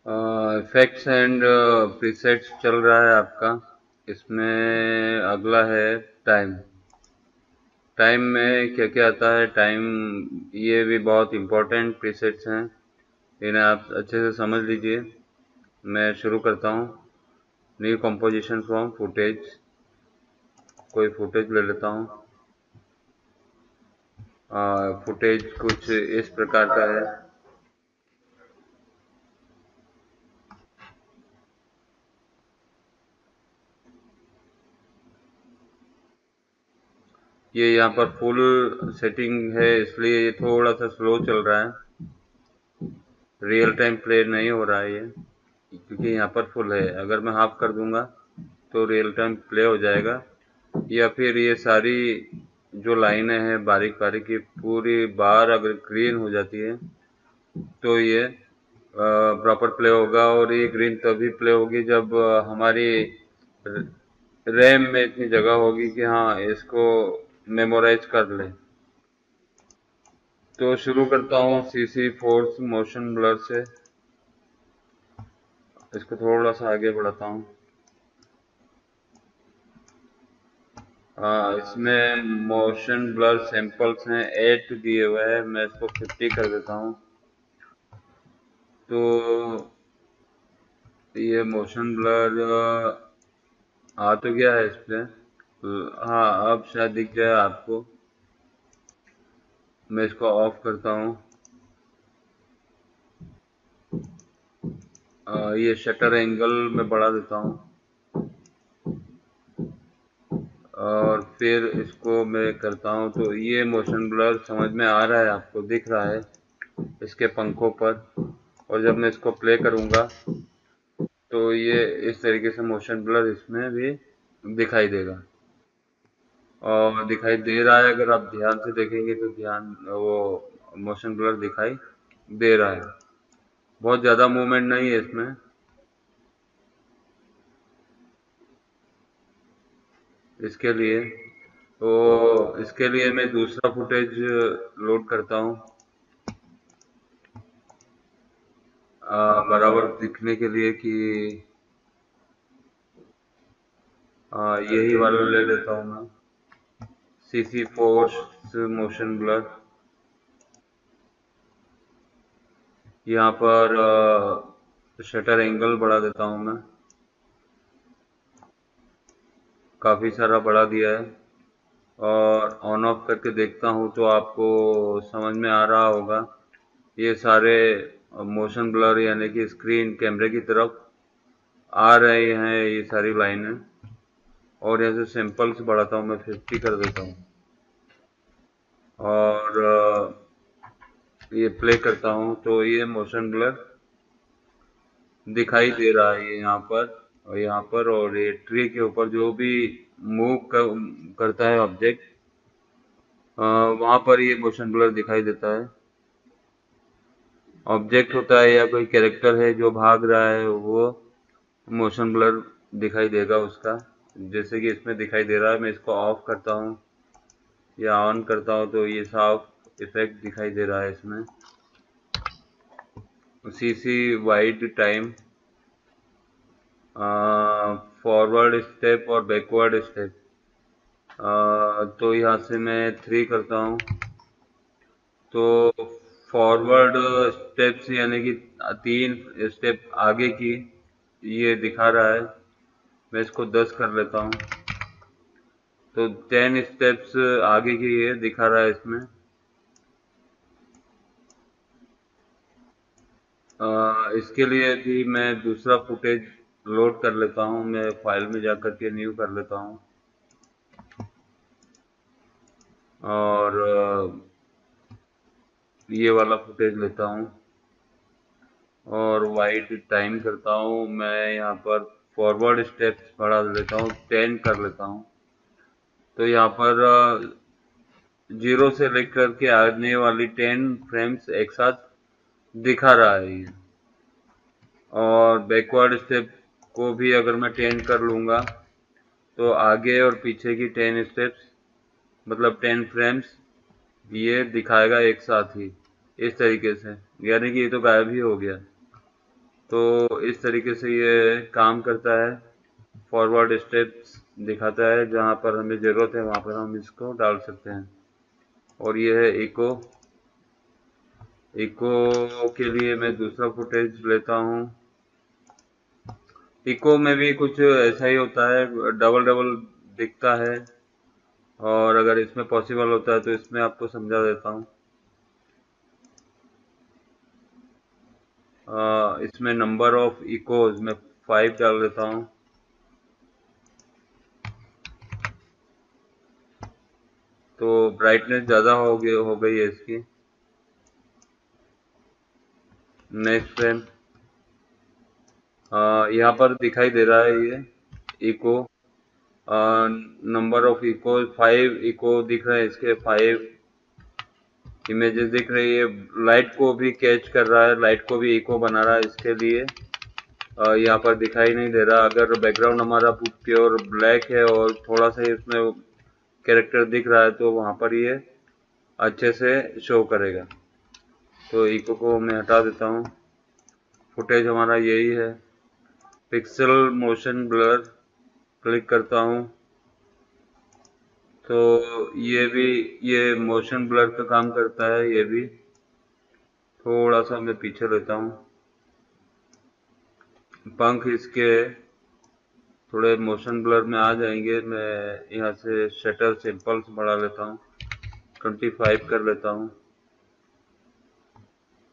Effects and presets चल रहा है आपका। इसमें अगला है टाइम। टाइम में क्या क्या आता है टाइम, ये भी बहुत इम्पोर्टेंट प्रीसेट्स हैं, इन्हें आप अच्छे से समझ लीजिए। मैं शुरू करता हूँ। New composition from footage. कोई फुटेज ले लेता हूँ। फुटेज कुछ इस प्रकार का है। ये यहाँ पर फुल सेटिंग है, इसलिए ये थोड़ा सा स्लो चल रहा है। रियल टाइम प्ले नहीं हो रहा है ये, क्योंकि यहाँ पर फुल है। अगर मैं हाफ कर दूंगा तो रियल टाइम प्ले हो जाएगा, या फिर ये सारी जो लाइनें हैं बारीक बारीक की पूरी बार अगर ग्रीन हो जाती है तो ये प्रॉपर प्ले होगा। और ये ग्रीन तभी प्ले होगी जब हमारी रैम में इतनी जगह होगी कि हाँ इसको मेमोराइज कर ले। तो शुरू करता हूँ सीसी फोर्स मोशन ब्लर से। इसको थोड़ा सा आगे बढ़ाता हूँ। इसमें मोशन ब्लर सैंपल्स हैं 8 दिए हुए हैं, मैं इसको 50 कर देता हूँ। तो ये मोशन ब्लर आ तो गया है इस पे। हाँ अब शायद दिख जाए आपको। मैं इसको ऑफ करता हूँ। ये शटर एंगल मैं बढ़ा देता हूँ, और फिर इसको मैं करता हूँ। तो ये मोशन ब्लर समझ में आ रहा है, आपको दिख रहा है इसके पंखों पर। और जब मैं इसको प्ले करूँगा तो ये इस तरीके से मोशन ब्लर इसमें भी दिखाई देगा। और दिखाई दे रहा है, अगर आप ध्यान से देखेंगे तो ध्यान वो मोशन ब्लर दिखाई दे रहा है। बहुत ज़्यादा मूवमेंट नहीं है इसमें। इसके लिए तो इसके लिए मैं दूसरा फुटेज लोड करता हूँ, बराबर दिखने के लिए कि यही वाला ले लेता हूँ मैं। CC force motion blur. यहाँ पर शटर एंगल बढ़ा देता हूँ मैं, काफ़ी सारा बढ़ा दिया है। और ऑन ऑफ करके देखता हूँ तो आपको समझ में आ रहा होगा, ये सारे मोशन ब्लर यानी कि स्क्रीन कैमरे की तरफ आ रहे हैं ये सारी लाइनें। और यहाँ से सैंपल्स बढ़ाता हूँ, मैं 50 कर देता हूँ। और ये प्ले करता हूँ तो ये मोशन ब्लर दिखाई दे रहा है ये यहाँ पर और यहाँ पर। और ये ट्री के ऊपर जो भी मूव करता है ऑब्जेक्ट, वहां पर ये मोशन ब्लर दिखाई देता है। ऑब्जेक्ट होता है या कोई कैरेक्टर है जो भाग रहा है, वो मोशन ब्लर दिखाई देगा उसका, जैसे कि इसमें दिखाई दे रहा है। मैं इसको ऑफ करता हूँ या ऑन करता हूँ तो ये साफ इफेक्ट दिखाई दे रहा है इसमें। CC wide time, forward step और बैकवर्ड स्टेप। तो यहाँ से मैं 3 करता हूँ। तो फॉरवर्ड स्टेप्स यानी कि 3 स्टेप आगे की ये दिखा रहा है, मैं इसको 10 कर लेता हूँ। तो 10 स्टेप्स आगे की ये दिखा रहा है इसमें। इसके लिए भी मैं दूसरा फुटेज लोड कर लेता हूँ। मैं फाइल में जा कर के न्यू कर लेता हूँ, और ये वाला फुटेज लेता हूँ और वाइड टाइम करता हूँ। मैं यहाँ पर फॉरवर्ड स्टेप्स बढ़ा देता हूँ, 10 कर लेता हूँ। तो यहाँ पर 0 से लेकर के आने वाली 10 फ्रेम्स एक साथ दिखा रहा है ये। और बैकवर्ड स्टेप को भी अगर मैं 10 कर लूँगा तो आगे और पीछे की 10 स्टेप्स मतलब 10 फ्रेम्स ये दिखाएगा एक साथ ही, इस तरीके से। यानी कि ये तो गायब ही हो गया। तो इस तरीके से ये काम करता है। फॉरवर्ड स्टेप्स दिखाता है, जहाँ पर हमें ज़रूरत है वहाँ पर हम इसको डाल सकते हैं। और ये है इको। इको के लिए मैं दूसरा फुटेज लेता हूँ। इको में भी कुछ ऐसा ही होता है, डबल डबल दिखता है। और अगर इसमें पॉसिबल होता है तो इसमें आपको समझा देता हूँ। इसमें नंबर ऑफ इकोज में 5 डाल देता हूँ। तो ब्राइटनेस ज़्यादा हो गई है इसकी। नेक्स्ट फ्रेम यहाँ पर दिखाई दे रहा है ये echo. Number of echo 5 echo दिख रहे हैं, इसके 5 इमेजेस दिख रही है। लाइट को भी कैच कर रहा है, लाइट को भी इको बना रहा है, इसके लिए यहाँ पर दिखाई नहीं दे रहा। अगर बैकग्राउंड हमारा प्योर ब्लैक है और थोड़ा सा ही उसमें कैरेक्टर दिख रहा है तो वहाँ पर ये अच्छे से शो करेगा। तो इको को मैं हटा देता हूँ। फुटेज हमारा यही है। पिक्सल मोशन ब्लर क्लिक करता हूँ तो ये मोशन ब्लर का काम करता है। ये भी थोड़ा सा मैं पीछे लेता हूँ। पंख इसके थोड़े मोशन ब्लर में आ जाएंगे। मैं यहाँ से शटर सिंपल्स बढ़ा लेता हूँ, 25 कर लेता हूँ।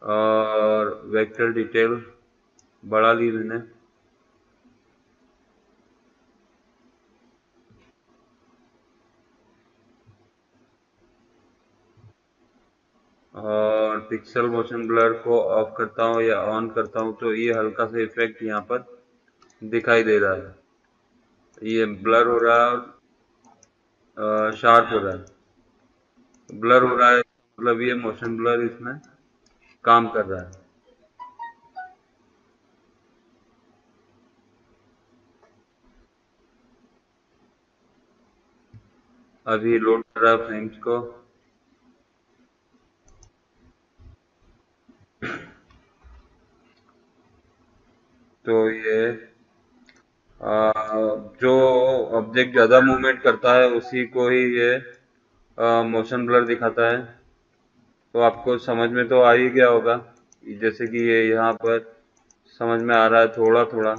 और वेक्टर डिटेल बढ़ा ली मैंने। और पिक्सल मोशन ब्लर को ऑफ करता हूँ या ऑन करता हूँ तो ये हल्का सा इफेक्ट यहाँ पर दिखाई दे रहा है। ये ब्लर हो रहा है और शार्प हो रहा है। ब्लर हो रहा है मतलब ये मोशन ब्लर इसमें काम कर रहा है। अभी लोड कर रहा है फ्रेम्स को। तो ये जो ऑब्जेक्ट ज़्यादा मूवमेंट करता है उसी को ही ये मोशन ब्लर दिखाता है। तो आपको समझ में तो आ ही गया होगा। जैसे कि ये यहाँ पर समझ में आ रहा है थोड़ा थोड़ा।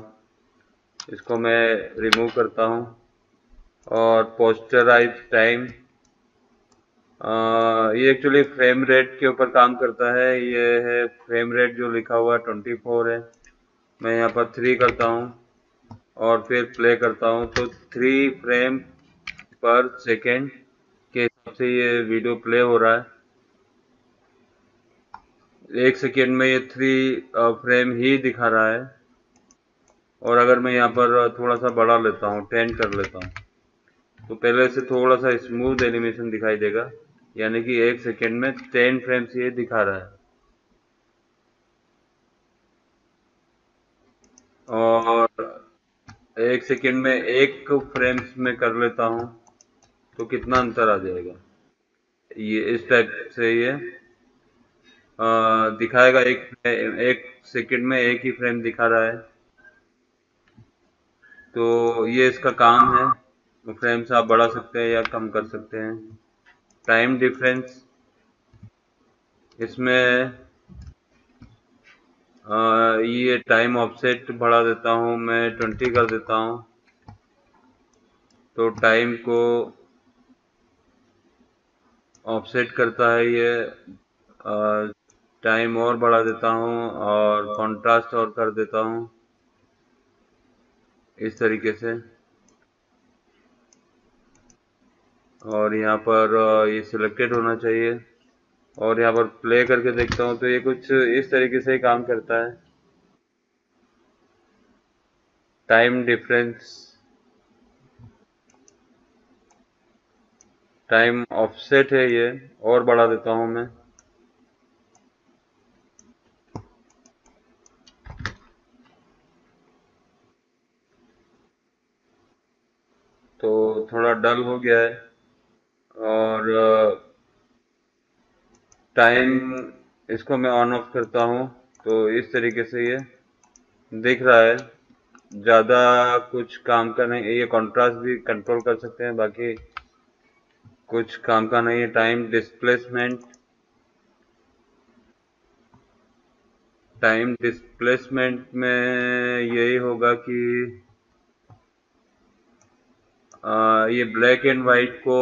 इसको मैं रिमूव करता हूँ। और पोस्टराइज टाइम, ये एक्चुअली फ्रेम रेट के ऊपर काम करता है। ये है फ्रेम रेट जो लिखा हुआ है 24 है। मैं यहाँ पर 3 करता हूँ और फिर प्ले करता हूँ तो 3 फ्रेम पर सेकेंड के हिसाब से ये वीडियो प्ले हो रहा है। 1 सेकेंड में ये 3 फ्रेम ही दिखा रहा है। और अगर मैं यहाँ पर थोड़ा सा बढ़ा लेता हूँ, 10 कर लेता हूँ, तो पहले से थोड़ा सा स्मूथ एनिमेशन दिखाई देगा। यानी कि 1 सेकेंड में 10 फ्रेम्स ये दिखा रहा है। और 1 सेकेंड में 1 फ्रेम्स में कर लेता हूँ तो कितना अंतर आ जाएगा। ये इस टाइप से ये दिखाएगा। 1 सेकेंड में 1 ही फ्रेम दिखा रहा है। तो ये इसका काम है। तो फ्रेम्स आप बढ़ा सकते हैं या कम कर सकते हैं। टाइम डिफरेंस इसमें ये टाइम ऑफसेट बढ़ा देता हूँ मैं, 20 कर देता हूँ। तो टाइम को ऑफसेट करता है ये। टाइम और बढ़ा देता हूँ और कॉन्ट्रास्ट और कर देता हूँ इस तरीके से। और यहाँ पर ये सिलेक्टेड होना चाहिए। और यहाँ पर प्ले करके देखता हूँ तो ये कुछ इस तरीके से ही काम करता है। टाइम डिफरेंस, टाइम ऑफसेट है ये, और बढ़ा देता हूँ मैं। तो थोड़ा डल हो गया है। और टाइम इसको मैं ऑन ऑफ करता हूँ तो इस तरीके से ये दिख रहा है, ज़्यादा कुछ काम का नहीं। ये कंट्रास्ट भी कंट्रोल कर सकते हैं, बाकी कुछ काम का नहीं है। टाइम डिस्प्लेसमेंट में यही होगा कि ये ब्लैक एंड वाइट को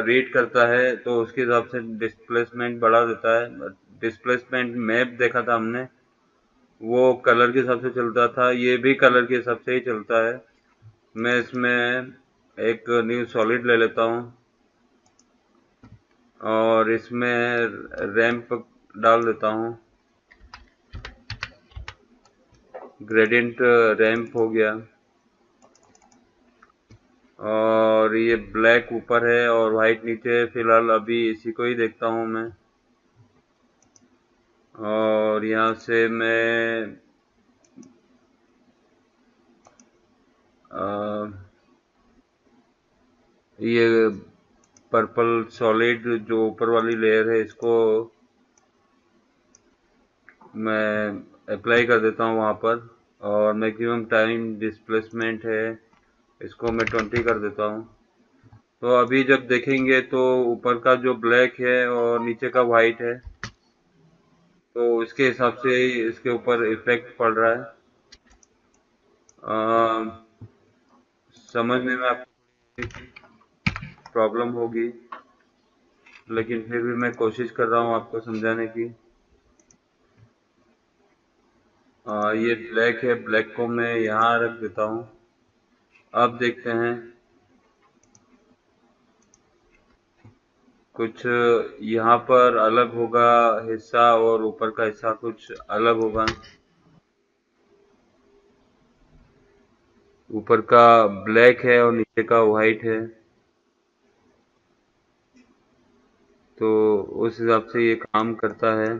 रीड करता है, तो उसके हिसाब से डिस्प्लेसमेंट बढ़ा देता है। डिस्प्लेसमेंट मैप देखा था हमने, वो कलर के हिसाब से चलता था, ये भी कलर के हिसाब से ही चलता है। मैं इसमें एक न्यू सॉलिड ले लेता हूँ और इसमें रैंप डाल देता हूँ। ग्रेडियंट रैंप हो गया, और ये ब्लैक ऊपर है और वाइट नीचे। फिलहाल अभी इसी को ही देखता हूँ मैं। और यहाँ से मैं ये पर्पल सॉलिड जो ऊपर वाली लेयर है, इसको मैं अप्लाई कर देता हूँ वहाँ पर। और मैक्सिमम टाइम डिस्प्लेसमेंट है, इसको मैं 20 कर देता हूँ। तो अभी जब देखेंगे तो ऊपर का जो ब्लैक है और नीचे का वाइट है, तो इसके हिसाब से ही इसके ऊपर इफेक्ट पड़ रहा है। समझने में आपको प्रॉब्लम होगी, लेकिन फिर भी मैं कोशिश कर रहा हूँ आपको समझाने की। ये ब्लैक है, ब्लैक को मैं यहाँ रख देता हूँ। अब देखते हैं, कुछ यहाँ पर अलग होगा हिस्सा और ऊपर का हिस्सा कुछ अलग होगा। ऊपर का ब्लैक है और नीचे का वाइट है, तो उस हिसाब से ये काम करता है।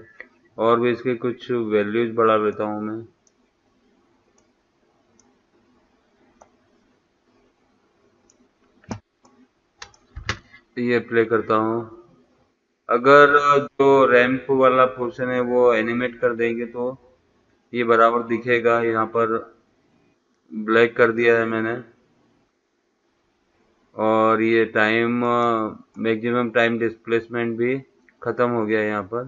और भी इसके कुछ वैल्यूज बढ़ा लेता हूँ मैं। ये प्ले करता हूँ। अगर जो रैंप वाला पोर्शन है वो एनिमेट कर देंगे तो ये बराबर दिखेगा। यहाँ पर ब्लैक कर दिया है मैंने, और ये टाइम मैक्सिमम टाइम डिस्प्लेसमेंट भी ख़त्म हो गया है यहाँ पर।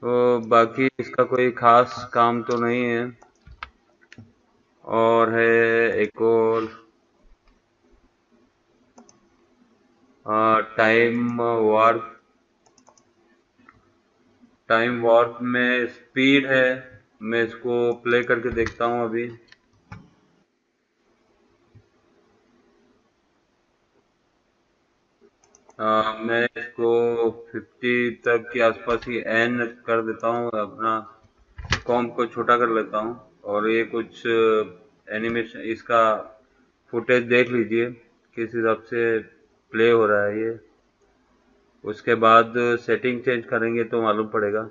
तो बाकी इसका कोई खास काम तो नहीं है। और है एक और, वार्प। टाइम वार्प में स्पीड है, मैं इसको प्ले करके देखता हूँ अभी। मैं इसको 50 तक के आसपास ही एन कर देता हूँ, अपना कॉम को छोटा कर लेता हूँ। और ये कुछ एनिमेशन, इसका फुटेज देख लीजिए किस हिसाब से प्ले हो रहा है ये। उसके बाद सेटिंग चेंज करेंगे तो मालूम पड़ेगा।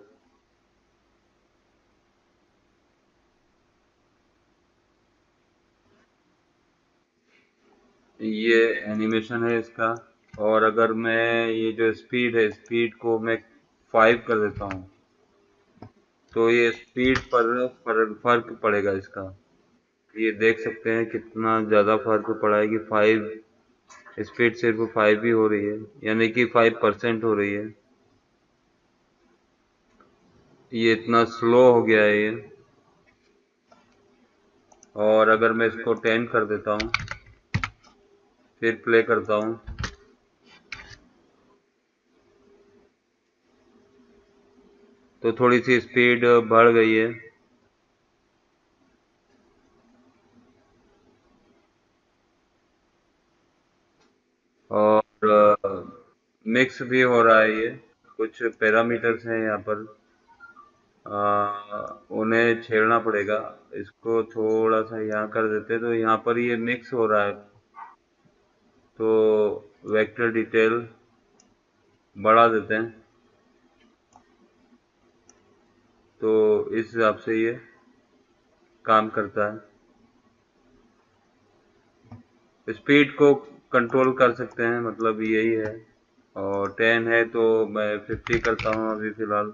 ये एनिमेशन है इसका। और अगर मैं ये जो स्पीड है, स्पीड को मैं 5 कर देता हूँ, तो ये स्पीड पर फर्क पड़ेगा इसका। ये देख सकते हैं कितना ज़्यादा फर्क पड़ा है कि 5 स्पीड सिर्फ 5 ही हो रही है, यानी कि 5% हो रही है। ये इतना स्लो हो गया है ये। और अगर मैं इसको 10 कर देता हूँ, फिर प्ले करता हूँ, तो थोड़ी सी स्पीड बढ़ गई है। और मिक्स भी हो रहा है ये। कुछ पैरामीटर्स हैं यहाँ पर, उन्हें छेड़ना पड़ेगा। इसको थोड़ा सा यहाँ कर देते हैं, तो यहाँ पर ये मिक्स हो रहा है, तो वेक्टर डिटेल बढ़ा देते हैं, तो इस हिसाब से ये काम करता है। स्पीड को कंट्रोल कर सकते हैं, मतलब यही है। और 10 है तो मैं 50 करता हूँ अभी फिलहाल।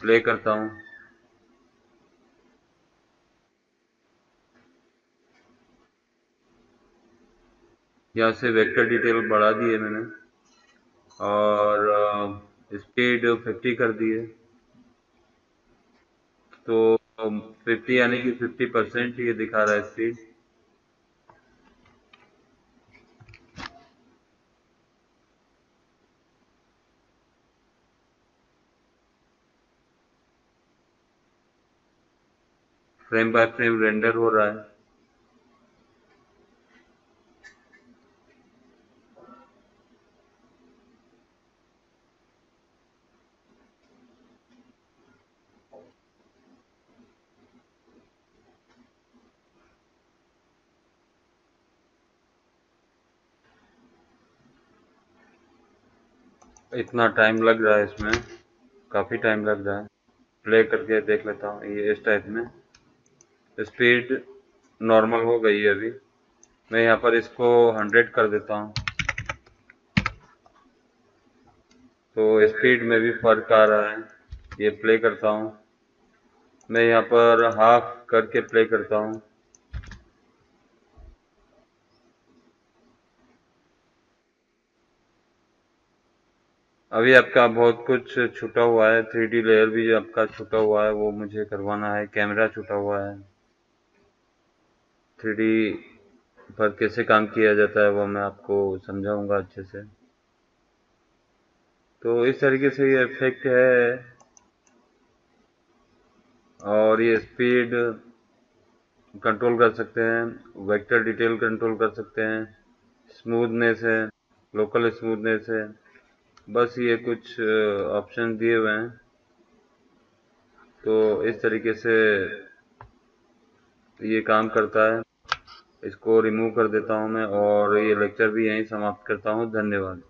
प्ले करता हूँ। यहाँ से वेक्टर डिटेल बढ़ा दी है मैंने और स्पीड 50 कर दी है। तो 50 यानी कि 50% ये दिखा रहा है speed. Frame by frame render हो रहा है। इतना टाइम लग रहा है इसमें, काफी टाइम लग रहा है। प्ले करके देख लेता हूँ। ये इस टाइप में स्पीड नॉर्मल हो गई है। अभी मैं यहाँ पर इसको 100 कर देता हूँ, तो स्पीड में भी फर्क आ रहा है। ये प्ले करता हूँ, मैं यहाँ पर हाफ करके प्ले करता हूँ। अभी आपका बहुत कुछ छूटा हुआ है। 3D लेयर भी आपका छूटा हुआ है, वो मुझे करवाना है। कैमरा छूटा हुआ है। 3D पर कैसे काम किया जाता है वो मैं आपको समझाऊंगा अच्छे से। तो इस तरीके से ये इफेक्ट है। और ये स्पीड कंट्रोल कर सकते हैं, वेक्टर डिटेल कंट्रोल कर सकते हैं, स्मूथनेस है, लोकल स्मूथनेस है। बस ये कुछ ऑप्शन दिए हुए हैं। तो इस तरीके से ये काम करता है। इसको रिमूव कर देता हूँ मैं और ये लेक्चर भी यहीं समाप्त करता हूँ। धन्यवाद।